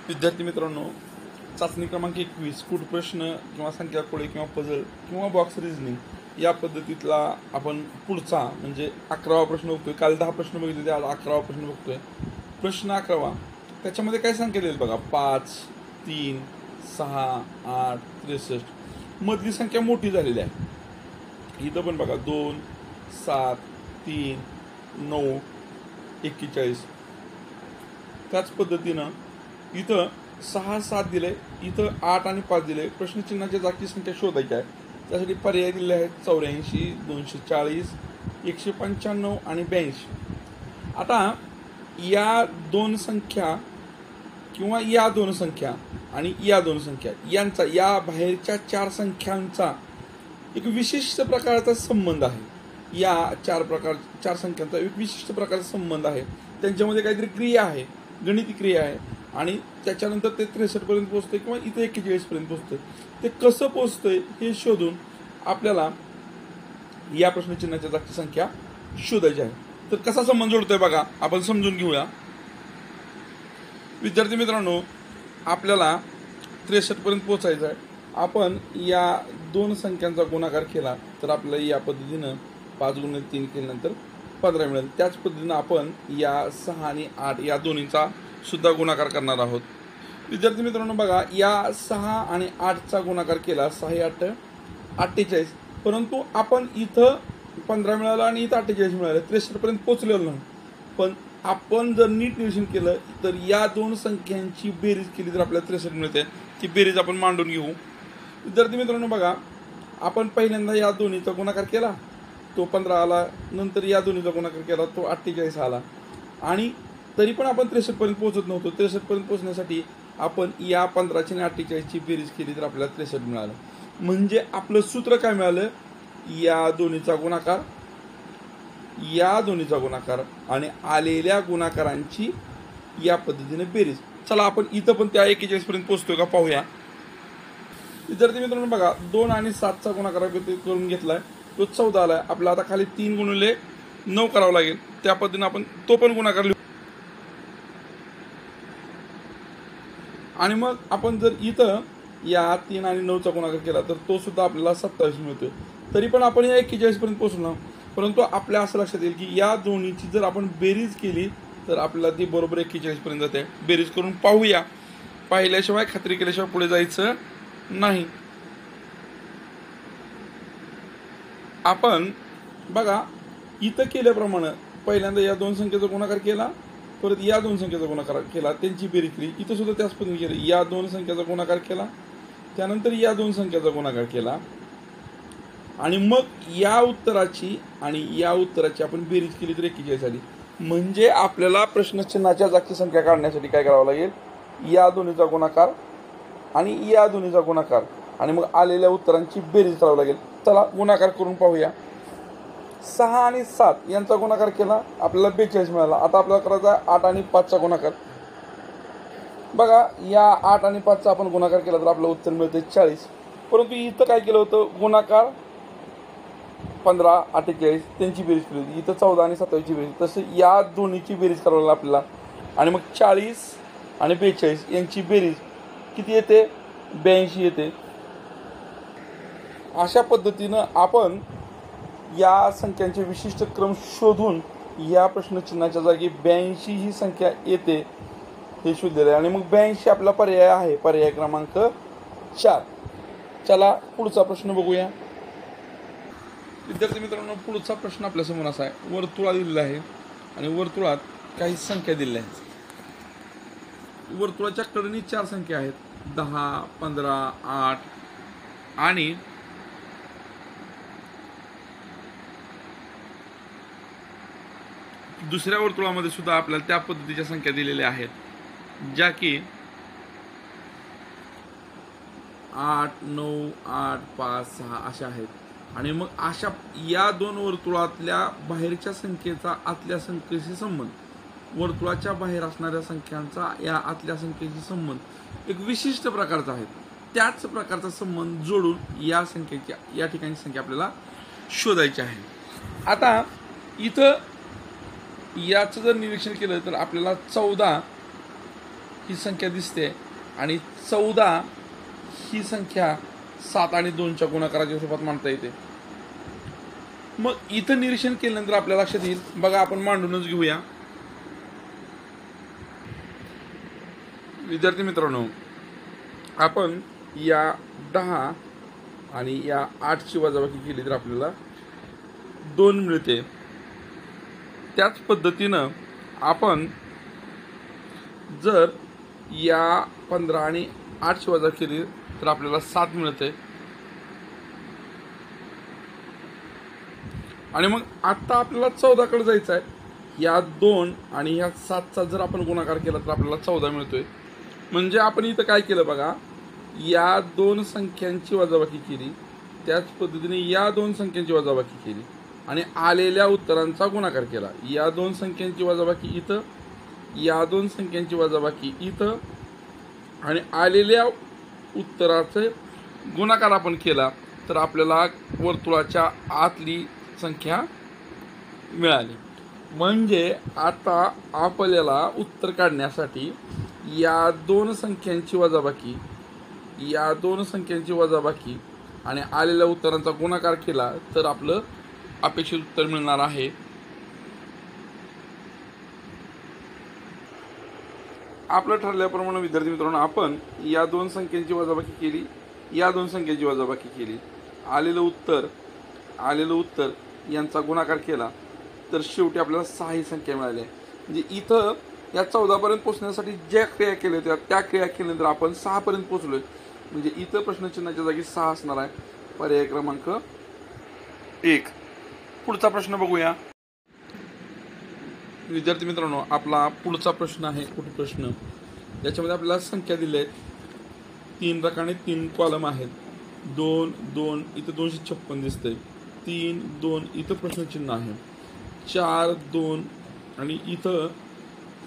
विद्यार्थी मित्रांनो, चाचणी क्रमांक 21 कुठ प्रश्न किंवा संख्या कोळे किंवा पझल किंवा बॉक्स रिझनिंग या पद्धतीतला आपण पुढचा म्हणजे 11वा प्रश्न बघतोय. काल 10 प्रश्न बघितले, आज 11वा प्रश्न बघतोय. प्रश्न 11वा, त्याच्यामध्ये काय संख्या दिली बघा, 5, 3, 6, 8, 63. मधली संख्या मोठी झालेली आहे. इथं पण बघा 2, 7, 3, 9, 41. त्याच पद्धतीनं इथं 6, 7 दिले, इथं 8 आणि 5 दिले. प्रश्नचिन्हाच्या जागची संख्या शोधायची आहे. त्यासाठी पर्याय दिले आहेत 84, 240, 195 आणि 82. आता या दोन संख्या किंवा या दोन संख्या आणि या दोन संख्या यांचा, या बाहेरच्या चार संख्यांचा एक विशिष्ट प्रकारचा संबंध आहे. या चार संख्यांचा एक विशिष्ट प्रकारचा संबंध आहे. त्यांच्यामध्ये काहीतरी क्रिया आहे, गणिती क्रिया आहे आणि त्याच्यानंतर ते 63 पर्यंत पोहोचते किंवा इथे 41 पर्यंत पोहोचते. ते कसं पोहोचतंय हे शोधून आपल्याला या प्रश्नचिन्हाच्या जागची संख्या शोधायची आहे. तर कसा संबंध जोडतोय बघा, आपण समजून घेऊया. विद्यार्थी मित्रांनो, आपल्याला 63 पर्यंत पोहोचायचं आहे. आपण या दोन संख्यांचा गुणाकार केला तर आपल्याला या पद्धतीनं 5 × 3 केल्यानंतर 15 मिळेल. त्याच पद्धतीनं आपण या 6 आणि 8 या दोन्हीचा सुद्धा गुणाकार करणार आहोत. विद्यार्थी मित्रांनो बघा, या 6 आणि 8चा गुणाकार केला, 6 8 48. परंतु आपण इथं 15 मिळालं आणि इथं 48 मिळालं, 63 पर्यंत पोहोचलेलो नाही. पण आपण जर नीट निरीक्षण केलं तर या दोन संख्यांची बेरीज केली तर आपल्याला 63 मिळते. ती बेरीज आपण मांडून घेऊ. विद्यार्थी मित्रांनो बघा, आपण पहिल्यांदा या दोन्हीचा गुणाकार केला, तो 15 आला. नंतर या दोन्हीचा गुणाकार केला, तो 48 आला. आणि तरी पण आपण 63 पर्यंत पोहोचत नव्हतो. 63 पर्यंत पोहोचण्यासाठी आपण या 15ची आणि 48ची बेरीज केली तर आपल्याला 63 मिळालं. म्हणजे आपलं सूत्र काय मिळालं, या दोन्हीचा गुणाकार, या दोन्हीचा गुणाकार आणि आलेल्या गुणाकारांची या पद्धतीने बेरीज. चला आपण इथं पण त्या 41 पर्यंत पोहोचतोय का पाहूया. विद्यार्थी मित्रांनो बघा, 2 आणि 7चा गुणाकार करून घेतलाय, तो 14 आलाय. आपला आता खाली 3 × 9 करावं लागेल. त्या पद्धतीने आपण तो पण गुणाकार लिहू. आणि मग आपण जर इथं या 3 आणि 9चा गुणाकार केला तर तो सुद्धा आपल्याला 27 मिळतोय. तरी पण आपण या 41 पर्यंत पोहोचलो. परंतु आपल्या असं लक्षात येईल की या दोन्हीची जर आपण बेरीज केली तर आपल्याला ती बरोबर 41 पर्यंत जाते. बेरीज करून पाहूया. पाहिल्याशिवाय, खात्री केल्याशिवाय पुढे जायचं नाही. आपण बघा, इथं केल्याप्रमाणे पहिल्यांदा या दोन संख्येचा गुणाकार केला, परत या दोन संख्येचा गुणाकार केला, त्यांची बेरीज केली. इथं सुद्धा त्याच पद्धतीने केलं. या दोन संख्येचा गुणाकार केला, त्यानंतर या दोन संख्येचा गुणाकार केला आणि मग या उत्तराची आणि या उत्तराची आपण बेरीज केली तर 41 झाली. म्हणजे आपल्याला प्रश्नचिन्हाच्या जागची संख्या काढण्यासाठी काय करावं लागेल, या दोन्हीचा गुणाकार आणि या दोन्हीचा गुणाकार आणि मग आलेल्या उत्तरांची बेरीज करावी लागेल. चला गुणाकार करून पाहूया. 6 आणि 7 यांचा गुणाकार केला, आपल्याला 42 मिळाला. आता आपल्याला करायचा 8 आणि 5चा गुणाकार. बघा, या 8 आणि 5चा आपण गुणाकार केला तर आपलं उत्तर मिळते 40. परंतु इथं काय केलं होतं, गुणाकार 15, 48 त्यांची बेरीज केली होती. इथं 14 आणि 27ची बेरीज. तसं या दोन्हीची बेरीज करावी लागेल आपल्याला. आणि मग 40 आणि 42 यांची बेरीज किती येते, 82 येते. अशा पद्धतीनं आपण या संख्यांचे विशिष्ट क्रम शोधून या प्रश्नचिन्हाच्या जागी 82 ही संख्या येते हे शोधलेलं आहे. आणि मग 82 आपला पर्याय आहे, पर्याय क्रमांक 4. चला पुढचा प्रश्न बघूया. विद्यार्थी मित्रांनो, पुढचा प्रश्न आपल्यासमोर असा आहे. वर्तुळा दिलेला आहे आणि वर्तुळात काही संख्या दिलेल्या आहेत. वर्तुळाच्या कडेने 4 संख्या आहेत, 10, 15, 8 आणि दुसऱ्या वर्तुळामध्ये सुद्धा आपल्याला त्या पद्धतीच्या संख्या दिलेल्या आहेत, ज्या की 8, 9, 8, 5, 6 अशा आहेत. आणि मग अशा या दोन वर्तुळातल्या बाहेरच्या संख्येचा आतल्या संख्येशी संबंध, वर्तुळाच्या बाहेर असणाऱ्या संख्यांचा या आतल्या संख्येशी संबंध एक विशिष्ट प्रकारचा आहे. त्याच प्रकारचा संबंध जोडून या संख्येच्या या ठिकाणी संख्या आपल्याला शोधायची आहे. आता इथं याचं जर निरीक्षण केलं तर आपल्याला 14 ही संख्या दिसते आणि 14 ही संख्या 7 आणि 2च्या गुणाकाराच्या रूपात मांडता येते. मग इथं निरीक्षण केल्यानंतर आपल्या लक्षात येईल. बघा, आपण मांडूनच घेऊया. विद्यार्थी मित्रांनो, आपण या 10 आणि या 8ची वजाबाकी केली तर आपल्याला 2 मिळते. त्याच पद्धतीनं आपण जर या 15 आणि 8ची वजा केली तर आपल्याला 7 मिळते. आणि मग आता आपल्याला 14 कडे जायचं आहे. या 2 आणि या 7चा जर आपण गुणाकार केला तर आपल्याला 14 मिळतोय. म्हणजे आपण इथं काय केलं बघा, या 2 संख्यांची वजाबाकी केली, त्याच पद्धतीने या 2 संख्यांची वजाबाकी केली आणि आलेल्या उत्तरांचा गुणाकार केला. या 2 संख्यांची वजाबाकी इथं, या 2 संख्यांची वजाबाकी इथं आणि आलेल्या उत्तराचे गुणाकार आपण केला तर आपल्याला वर्तुळाच्या आतली संख्या मिळाली. म्हणजे आता आपल्याला उत्तर काढण्यासाठी या 2 संख्यांची वजाबाकी, या 2 संख्यांची वजाबाकी आणि आलेल्या उत्तरांचा गुणाकार केला तर आपलं अपेक्षित उत्तर मिळणार आहे. आपलं ठरल्याप्रमाणे विद्यार्थी मित्रांनो, आपण या 2 संख्यांची वजाबाकी केली, या 2 संख्यांची वजाबाकी केली, आलेलं उत्तर यांचा गुणाकार केला तर शेवटी आपल्याला 6 ही संख्या मिळाली आहे. म्हणजे इथं या 14 पर्यंत पोहोचण्यासाठी ज्या क्रिया केल्या होत्या त्या क्रिया केल्यानंतर आपण 6 पर्यंत पोहोचलोय. म्हणजे इथं प्रश्नचिन्हाच्या जागी 6 असणार आहे. पर्याय क्रमांक 1. पुढचा प्रश्न बघूया. विद्यार्थी मित्रांनो, आपला पुढचा प्रश्न आहे कुठे प्रश्न. याच्यामध्ये आपल्याला संख्या दिल्या आहेत. 3 रकाने 3 कॉलम आहेत. 2 2 इथं 256 दिसतंय. 3 2 इथं प्रश्नचिन्ह आहे. 4 2 आणि इथं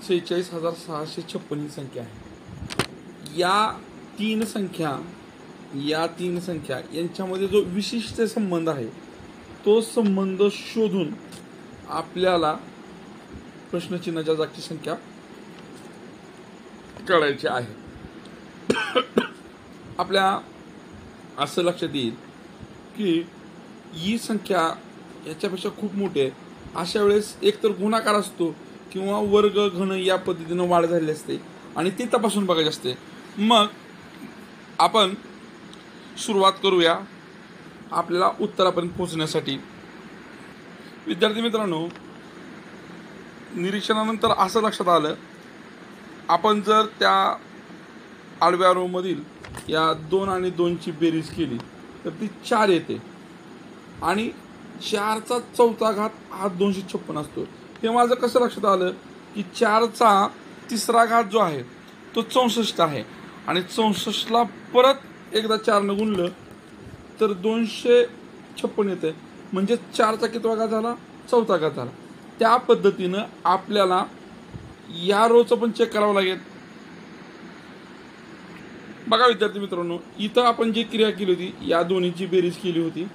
46,656 ही संख्या आहे. या तीन संख्या यांच्यामध्ये जो विशिष्ट संबंध आहे तो संबंध शोधून आपल्याला प्रश्नचिन्हाच्या जागची संख्या काढायची आहे. आपल्या असं लक्षात येईल की ही संख्या याच्यापेक्षा खूप मोठी आहे. अशा वेळेस एकतर गुणाकार असतो किंवा वर्ग घन या पद्धतीनं वाढ झालेली असते आणि ती तपासून बघायची असते. मग आपण सुरुवात करूया आपल्याला उत्तरापर्यंत पोहोचण्यासाठी. विद्यार्थी मित्रांनो, निरीक्षणानंतर असं लक्षात आलं, आपण जर त्या आडव्या रो मधील या 2 आणि 2ची बेरीज केली तर ती 4 येते आणि 4चा चौथा घात हा 256 असतो. हे माझं कसं लक्षात आलं की 4चा तिसरा घात जो आहे तो 64 आहे आणि 64ला परत एकदा 4ने गुणलं तर 256 येते. म्हणजे 4चा कितवा घात झाला? चौथा घात झाला. त्या पद्धतीनं आपल्याला या रोचं पण चेक करावं लागेल. बघा विद्यार्थी मित्रांनो, इथं आपण जी क्रिया केली होती या दोन्हीची बेरीज केली होती.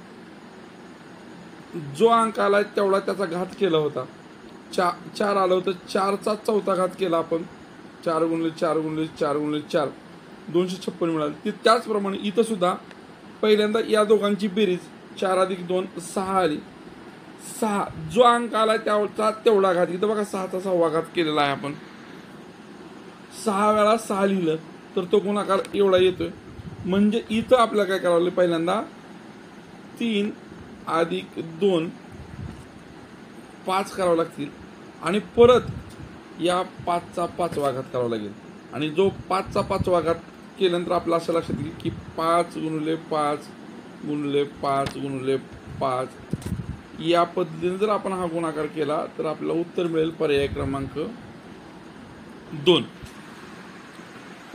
जो अंक आला तेवढा त्याचा घात केला होता. 4 आलं होतं. 4चा चौथा घात केला आपण. 4 गुणिले 4 गुणिले 4 गुणिले 4 256 मिळाली. त्याचप्रमाणे इथं सुद्धा पहिल्यांदा या दोघांची बेरीज 4 अधिक 2 6 आली. 6 जो अंक आला त्याचा तेवढा घात. इथं बघा 6चा 6वा घात केलेला आहे आपण. 6 वेळा 6 लिहिलं तर तो गुणाकार एवढा येतोय. म्हणजे इथं आपल्याला काय करावं लागेल, पहिल्यांदा 3 अधिक 2 5 करावं लागतील आणि परत या 5चा 5वा घात करावा लागेल. आणि जो 5चा 5वा घात केल्यानंतर आपलं असं लक्षात येईल की 5 गुणिले 5 गुणिले 5 गुणिले 5 या पद्धतीने जर आपण हा गुणाकार केला तर आपल्याला उत्तर मिळेल पर्याय क्रमांक 2.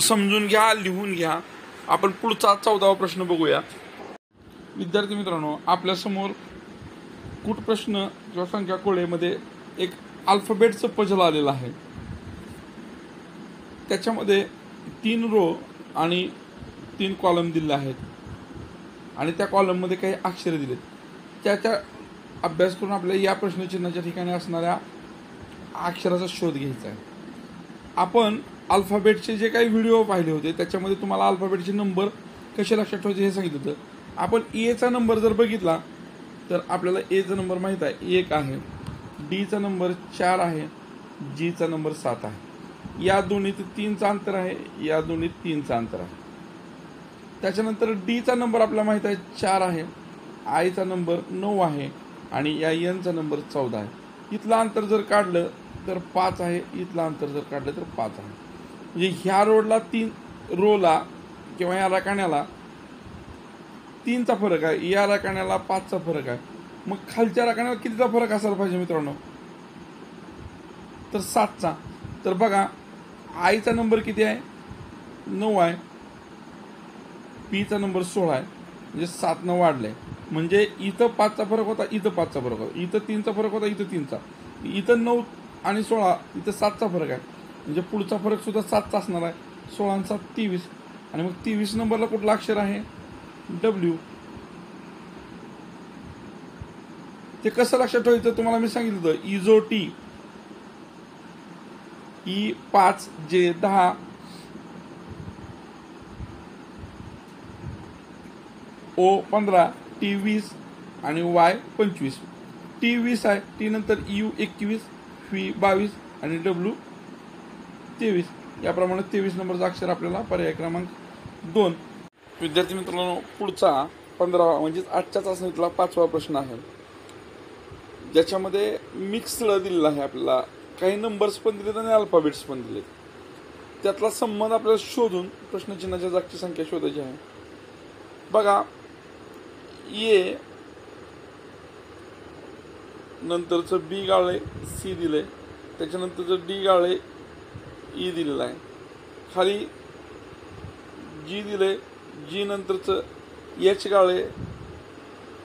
समजून घ्या, लिहून घ्या. आपण पुढचा 14वा प्रश्न बघूया. विद्यार्थी मित्रांनो, आपल्या समोर कूट प्रश्न किंवा संख्या कोळेमध्ये एक अल्फाबेटचं पझल आलेलं आहे. त्याच्यामध्ये 3 रो आणि 3 कॉलम दिले आहेत आणि त्या कॉलममध्ये काही अक्षरे दिलेत. त्याचा अभ्यास करून आपल्याला या प्रश्नचिन्हाच्या ठिकाणी असणाऱ्या अक्षराचा शोध घ्यायचा आहे. आपण अल्फाबेटचे जे काही व्हिडिओ पाहिले होते त्याच्यामध्ये तुम्हाला अल्फाबेटचे नंबर कसे लक्षात ठेवायचे हे सांगितलं होतं. आपण एचा नंबर जर बघितला तर आपल्याला एचा नंबर माहीत आहे 1 आहे, डीचा नंबर 4 आहे, जीचा नंबर 7 आहे. या दोन्हीत 3चा अंतर आहे, या दोन्हीत 3चा अंतर आहे. त्याच्यानंतर डीचा नंबर आपल्याला माहीत आहे 4 आहे, आयचा नंबर 9 आहे आणि या एनचा नंबर 14 आहे. इथलं अंतर जर काढलं तर 5 आहे, इथलं अंतर जर काढलं तर 5 आहे. म्हणजे ह्या रोला किंवा या रकान्याला 3चा फरक आहे, या रकान्याला 5चा फरक आहे. मग खालच्या रकान्याला कितीचा फरक असायला पाहिजे मित्रांनो? तर 7चा. तर बघा आयचा नंबर किती आहे? 9 आहे, पीचा नंबर 16 आहे, म्हणजे 7 वाढले. म्हणजे इथं 5चा फरक होता, इथं 5चा फरक होता, इथं 3चा फरक होता, इथं 3चा, इथं 9 आणि 16, इथं 7चा फरक आहे. म्हणजे पुढचा फरक सुद्धा 7चा असणार आहे. 16 आणि 7 23. आणि मग 23 नंबरला कुठलं अक्षर आहे? डब्ल्यू. ते कसं लक्षात ठेवायचं तुम्हाला मी सांगितलं होतं. इजो टी, ई 5, जे 10, ओ 15, टी 20 आणि वाय 25. टी 20 आहे, टी नंतर यू 21, व्ही 22 आणि डब्ल्यू 23. याप्रमाणे 23 नंबरचा अक्षर आपल्याला पर्याय क्रमांक 2. विद्यार्थी मित्रांनो, पुढचा 15 म्हणजेच आजच्या चाचणीतला 5वा प्रश्न आहे, ज्याच्यामध्ये मिक्सड दिलेला आहे. आपल्याला काही नंबर्स पण दिलेत आणि अल्फाबेट्स पण दिलेत. त्यातला संबंध आपल्याला शोधून प्रश्नचिन्हाच्या जागची संख्या शोधायची आहे. बघा, ए नंतरचं बी गाळे सी दिले, त्याच्यानंतरचं डी गाळे ई दिलेलं आहे. खाली जी दिले, जी नंतरचं एच गाळे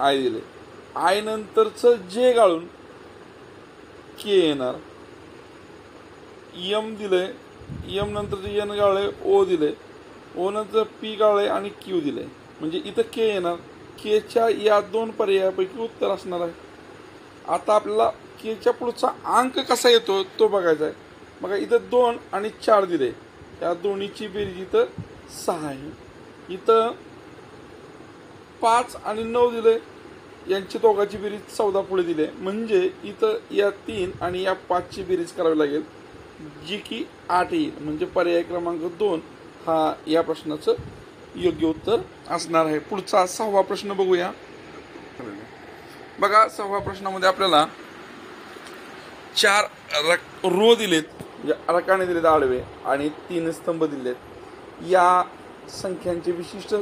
आय दिले, आय नंतरचं जे गाळून के येणार, एम दिले, एम नंतरचे एन गाळे ओ दिले, ओ नंतर पी गाळे आणि क्यू दिले. म्हणजे इथं के येणार. केच्या या 2 पर्यायापैकी उत्तर असणार आहे. आता आपल्याला केच्या पुढचा अंक कसा येतो तो बघायचा आहे. बघा, इथं 2 आणि 4 दिले, या दोन्हीची बेरीज इथं 6 आहे. इथं 5 आणि 9 दिले, यांची दोघांची बेरीज 14 पुढे दिले. म्हणजे इथं या 3 आणि या 5ची बेरीज करावी लागेल, जी की 8 येईल. म्हणजे पर्याय क्रमांक 2 हा या प्रश्नाचं योग्य उत्तर असणार आहे. पुढचा 6वा प्रश्न बघूया. बघा, 6व्या प्रश्नामध्ये आपल्याला 4 रो दिलेत, म्हणजे रकाने दिलेत आडवे, आणि 3 स्तंभ दिलेत. या संख्यांचे विशिष्ट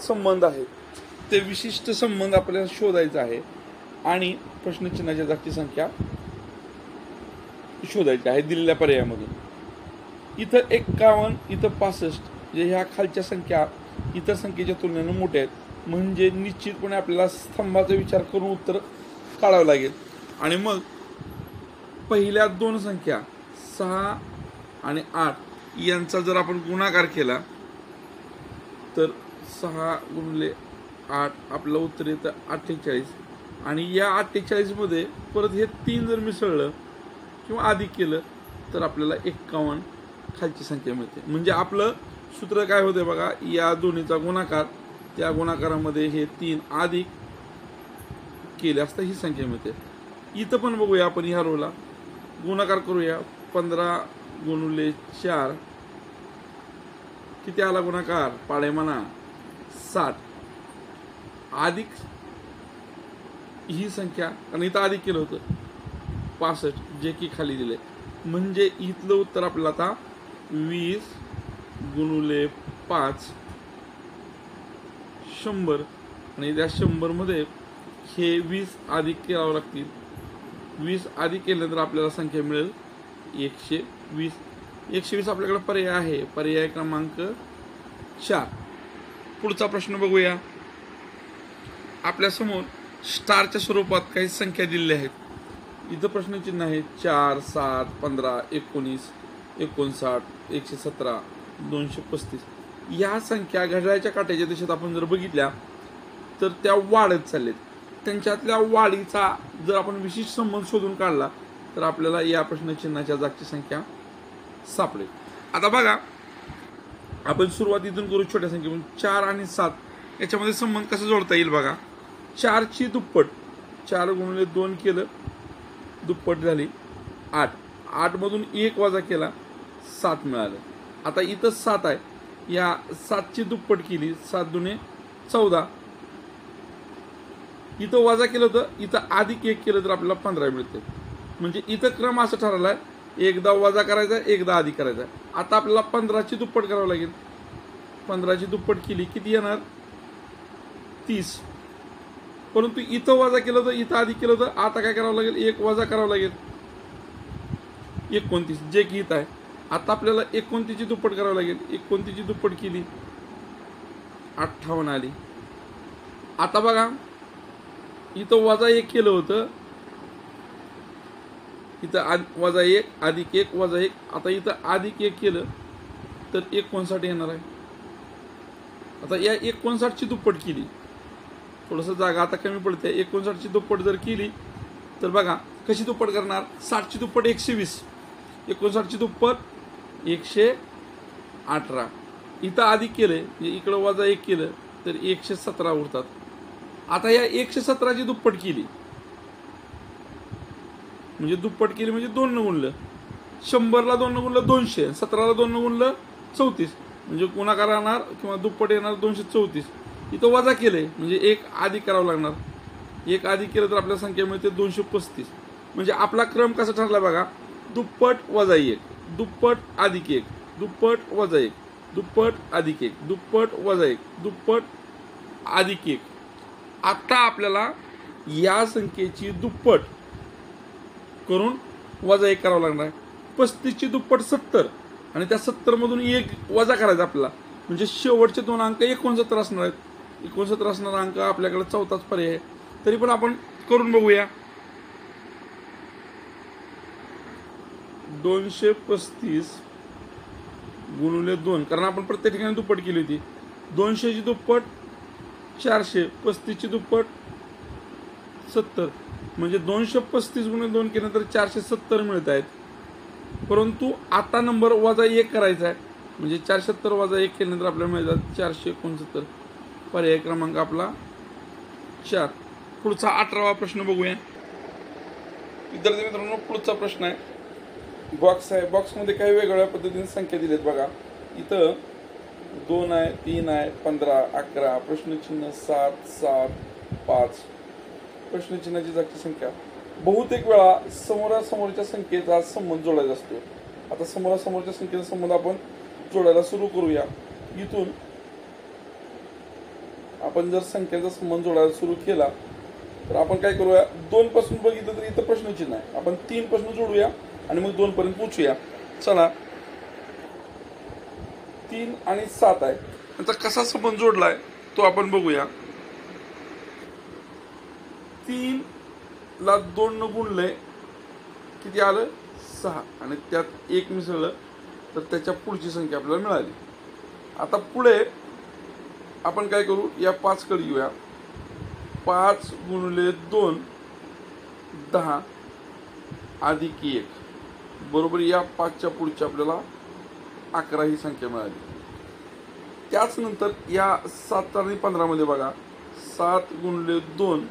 संबंध आहेत. ते विशिष्ट संबंध आपल्याला शोधायचा आहे आणि प्रश्नचिन्हाच्या जागची संख्या शोधायची आहे दिलेल्या पर्यायामधून. इथं 51, इथं 65, म्हणजे ह्या खालच्या संख्या इतर संख्येच्या तुलनेने मोठ्या आहेत. म्हणजे निश्चितपणे आपल्याला स्तंभाचा विचार करून उत्तर काढावं लागेल. आणि मग पहिल्या 2 संख्या 6 आणि 8 यांचा जर आपण गुणाकार केला तर 6 गुणिले 8 आपलं उत्तर येतं 48. आणि या 48 मध्ये परत हे 3 जर मिसळलं किंवा अधिक केलं तर आपल्याला 51 खालची संख्या मिळते. म्हणजे आपलं सूत्र काय होते बघा, या दोन्हीचा गुणाकार, त्या गुणाकारामध्ये हे 3 अधिक केले असता ही संख्या मिळते. इथं पण बघूया आपण, ह्या रोला गुणाकार करूया. 15 गुणिले 4 किती आला गुणाकार? पाडे म्हणा 60 अधिक ही संख्या, कारण इथं अधिक केलं होतं 65, जे की खाली दिले. म्हणजे इथलं उत्तर आपल्याला आता 20 गुणिले 5 100. आणि त्या 100 मध्ये हे 20 अधिक करावं लागतील. 20 अधिक केल्यानंतर आपल्याला संख्या मिळेल 120. 120 आपल्याकडे पर्याय आहे, पर्याय क्रमांक 4. पुढचा प्रश्न बघूया. आपल्या समोर स्टारच्या स्वरूपात काही संख्या दिलेल्या आहेत. इथं प्रश्नचिन्ह आहे 4, 7, 15, 19, 59, 117, 235. या संख्या घड्याळाच्या काट्याच्या दिशेत आपण जर बघितल्या तर त्या वाढत चाललेत. त्यांच्यातल्या वाढीचा जर आपण विशिष्ट संबंध शोधून काढला तर आपल्याला या प्रश्नचिन्हाच्या जागची संख्या सापडेल. आता बघा आपण सुरुवात इथून करू छोट्या संख्येपासून. 4 आणि 7 याच्यामध्ये संबंध कसा जोडता येईल बघा. 4 ची दुप्पट, 4 गुणिले 2 केलं, दुप्पट झाली 8. 8 मधून 1 वजा केला 7 मिळालं. आता इथं 7 आहे, या 7 ची दुप्पट केली, 7 दुने 14. इथं वजा केलं होतं, इथं अधिक 1 केलं तर आपल्याला 15 मिळते. म्हणजे इथं क्रम असा ठरवलाय, एकदा वजा करायचा, एकदा अधिक करायचा. आता आपल्याला 15 ची दुप्पट करावं लागेल. 15 ची दुप्पट केली किती येणार 30. परंतु इथं वजा केलं होतं, इथं अधिक केलं होतं. आता काय करावं लागेल, 1 वजा करावं लागेल 29, जे की इथं आहे. आता आपल्याला 29 ची दुप्पट करावं लागेल. 29 ची दुप्पट केली 58 आली. आता बघा इथं वजा 1 केलं होतं, इथं वजा 1 अधिक 1 वजा 1. आता इथं अधिक 1 केलं तर 59 येणार आहे. आता या 59 ची दुप्पट केली, थोडंसं जागा आता कमी पडते. 59 ची दुप्पट जर केली तर बघा कशी दुप्पट करणार. 60 ची दुप्पट 120, 59 ची दुप्पट 118. इथं अधिक केलंय म्हणजे इकडं वजा 1 केलं तर 117 उरतात. आता या 117 ची दुप्पट केली म्हणजे दुप्पट केली म्हणजे 2 न गुणलं. 100 ला 2 न गुणलं 200, 17 ला 2 न गुणलं 34, म्हणजे गुणाकार राहणार किंवा दुप्पट येणार 234. इथं वजा केलंय म्हणजे 1 अधिक करावं लागणार. 1 अधिक केलं तर आपल्याला संख्या मिळते 235. म्हणजे आपला क्रम कसा ठरला बघा, दुप्पट वजा 1, दुप्पट अधिक 1, दुप्पट वजा 1, दुप्पट अधिक 1, दुप्पट वजा 1, दुप्पट अधिक 1. आता आपल्याला या संख्येची दुप्पट करून वजा 1 करावं लागणार. 35 ची दुप्पट 70 आणि त्या 70 मधून 1 वजा करायचा आपल्याला, म्हणजे शेवटचे 2 अंक 69 असणार आहेत. 69 असणारा अंक आपल्याकडे चौथाच पर्याय आहे. तरी पण आपण करून बघूया. 235 गुणिले 2, कारण आपण प्रत्येक ठिकाणी दुप्पट केली होती. 200 ची दुप्पट 400, 35 ची दुप्पट 70, म्हणजे 235 गुणिले 2 केल्यानंतर 470 मिळत आहेत. परंतु आता नंबर वजा 1 करायचा आहे, म्हणजे 470 वजा 1 केल्यानंतर आपल्याला मिळतात 469. पर्याय क्रमांक आपला 4. पुढचा 18वा प्रश्न बघूया. विद्यार्थी मित्रांनो, पुढचा प्रश्न आहे, बॉक्स आहे. बॉक्समध्ये काही वेगवेगळ्या पद्धतीने संख्या दिलेत बघा. इथं 2 आहे, 3 आहे, 15, 11, प्रश्नचिन्ह 7, 7, 5. प्रश्नचिन्हाची जागची संख्या. बहुतेक वेळा समोरासमोरच्या संख्येचा संबंध जोडायचा असतो. आता समोरासमोरच्या संख्येचा संबंध आपण जोडायला सुरू करूया. इथून आपण जर संख्येचा संबंध जोडायला सुरू केला तर आपण काय करूया, 2 पासून बघितलं तर इथं प्रश्नचिन्ह आहे, आपण 3 पासून जोडूया आणि मग 2 पर्यंत पोहोचूया. चला, 3 आणि 7 आहे, त्यांचा कसा संबंध जोडलाय तो आपण बघूया. 3 ला 2 न गुणलंय किती आलं 6, आणि त्यात 1 मिसळलं तर त्याच्या पुढची संख्या आपल्याला मिळाली. आता पुढे आपण काय करू, या 5 कडे येऊया. 5 गुणिले 2 10 अधिक 1 बरोबर या 5च्या पुढची आपल्याला 11 ही संख्या मिळाली. त्याच नंतर या 7 आणि 15 मध्ये बघा, 7 गुणिले 2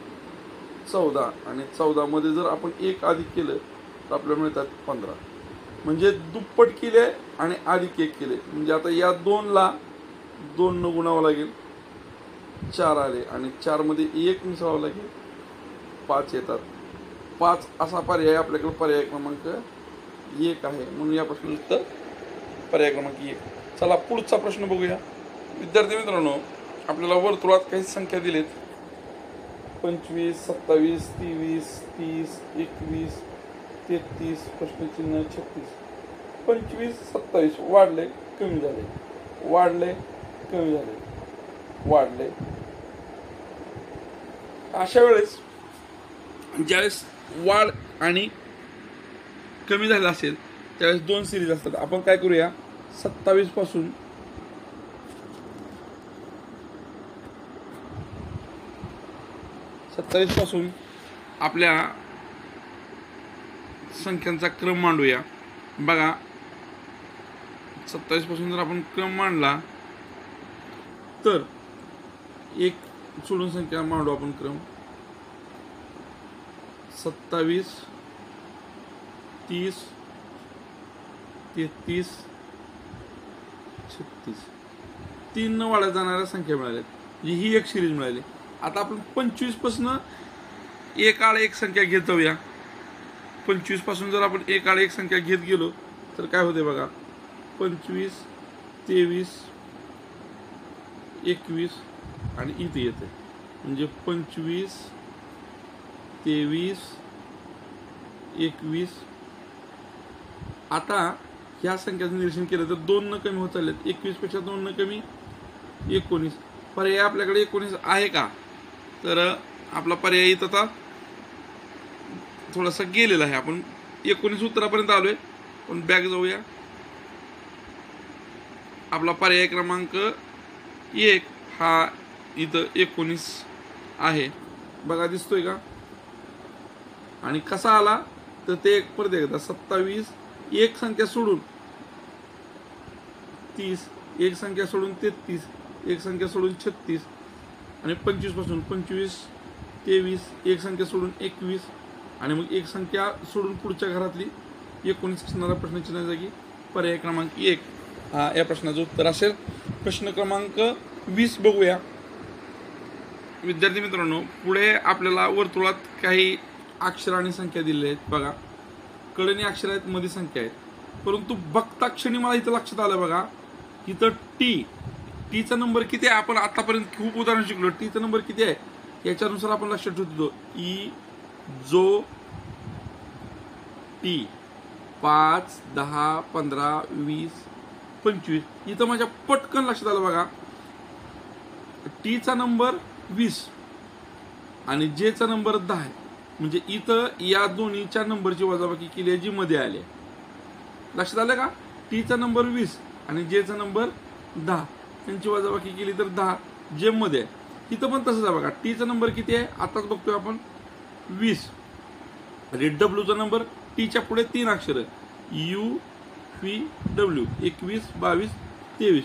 14, आणि 14 मध्ये जर आपण 1 अधिक केलं तर आपल्याला मिळतात 15. म्हणजे दुप्पट केले आणि अधिक 1 केले, म्हणजे आता या 2 ला 2 न गुणावं लागेल, 4 आले, आणि 4 मध्ये 1 मिसळावं लागेल, 5 येतात. 5 असा पर्याय आपल्याकडे पर्याय क्रमांक 1 आहे, म्हणून या प्रश्नाचं उत्तर पर्याय क्रमांक 1. चला पुढचा प्रश्न बघूया. विद्यार्थी मित्रांनो, आपल्याला वर्तुळात काही संख्या दिलेत, 25, 27, 23, 30, 21, 33, प्रश्नचिन्ह 36. 25, 27 वाढले कमी झाले, वाढले कमी झाले, वाढले. अशा वेळेस ज्यावेळेस वाढ आणि कमी झाला असेल त्यावेळेस 2 सिरीज असतात. आपण काय करूया, 27 पासून 27 पासून आपल्या संख्यांचा क्रम मांडूया. बघा 27 पासून जर आपण क्रम मांडला तर एक सोडून संख्या मांडू आपण क्रम 27 30 33 36 3 न वाढत जाणाऱ्या संख्या मिळाल्या म्हणजे ही एक सिरीज मिळाली. आता आपण 25 पासून एक आड एक संख्या घेत जाऊया. 25 पासून जर आपण एक आड एक संख्या घेत गेलो तर काय होते बघा 25 23 21 आणि इथे येते म्हणजे 25 23 21. आता ह्या संख्याचं निरीक्षण केलं तर 2 न कमी होत चाललेत. 21 पेक्षा 2 न कमी 19. पर्याय आपल्याकडे 19 आहे का तर आपला पर्याय इथं आता थोडासा गेलेला आहे. आपण 19 उत्तरापर्यंत आलोय पण बॅक जाऊया. आपला पर्याय क्रमांक 1 हा इथं 19 आहे बघा दिसतोय का. आणि कसा आला तर ते परत एकदा 27 एक संख्या सोडून 30 एक संख्या सोडून 33 एक संख्या सोडून 36 आणि 25 पासून 25 23 एक संख्या सोडून 21 आणि मग एक संख्या सोडून पुढच्या घरातली 19 असणारा प्रश्नचिन्ह जागी पर्याय क्रमांक 1 हा या प्रश्नाचं उत्तर असेल. प्रश्न क्रमांक 20 बघूया. विद्यार्थी मित्रांनो पुढे आपल्याला वर्तुळात काही अक्षर आणि संख्या दिलेल्या आहेत बघा. कडेने अक्षर आहेत मध्ये संख्या आहेत परंतु बघता क्षणी मला इथं लक्षात आलं बघा इथं टीचा नंबर किती आहे. आपण आतापर्यंत खूप उदाहरण शिकलो. टीचा नंबर किती आहे याच्यानुसार आपण लक्षात ठेवतो ई जो टी 5 10 15 20 25. इथं माझ्या पटकन लक्षात आलं बघा टीचा नंबर 20 आणि जेचा नंबर 10 आहे म्हणजे इथं या दोन्हीच्या नंबरची वजाबाकी केली आहे जी मध्ये आली. लक्षात आलं का. टीचा नंबर 20 आणि जेचा नंबर 10 त्यांची वजाबाकी केली तर 10 जे मध्ये आहे. इथं पण तसंच आहे बघा टीचा नंबर किती आहे आताच बघतोय आपण 20 आणि डब्ल्यूचा नंबर टीच्या पुढे 3 अक्षर यू व्ही डब्ल्यू 21 22 23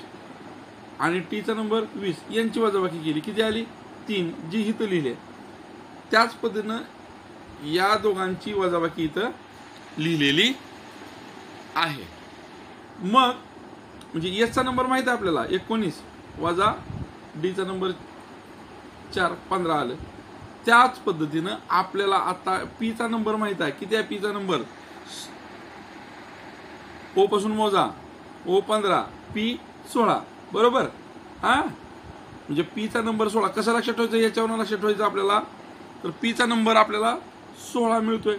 आणि टीचा नंबर 20 यांची वजाबाकी केली किती आली 3 जी इथं लिहिले. त्याच पद्धतीनं या दोघांची वजाबाकी इथं लिहिलेली आहे. मग म्हणजे एसचा नंबर माहित आहे आपल्याला 19 वजा डीचा नंबर 4 15 आलं. त्याच पद्धतीनं आपल्याला आता पीचा नंबर माहित आहे किती आहे पीचा नंबर ओ पासून मोजा ओ 15 पी 16 बरोबर. हा म्हणजे पीचा नंबर 16 कसा लक्षात ठेवायचा याच्यावर लक्षात ठेवायचं आपल्याला तर पीचा नंबर आपल्याला 16 मिळतोय.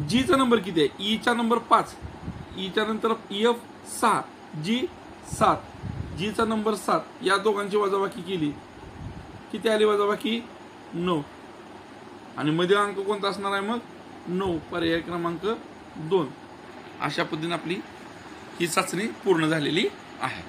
जीचा नंबर किती आहे ईचा नंबर 5 ईच्या नंतर एफ 6 जी 7 जीचा नंबर 7 या दोघांची वजाबाकी केली किती आली वजाबाकी 9 आणि मध्ये अंक कोणता असणार आहे मग 9 पर्याय क्रमांक 2. अशा पद्धतीने आपली ही चाचणी पूर्ण झालेली आहे.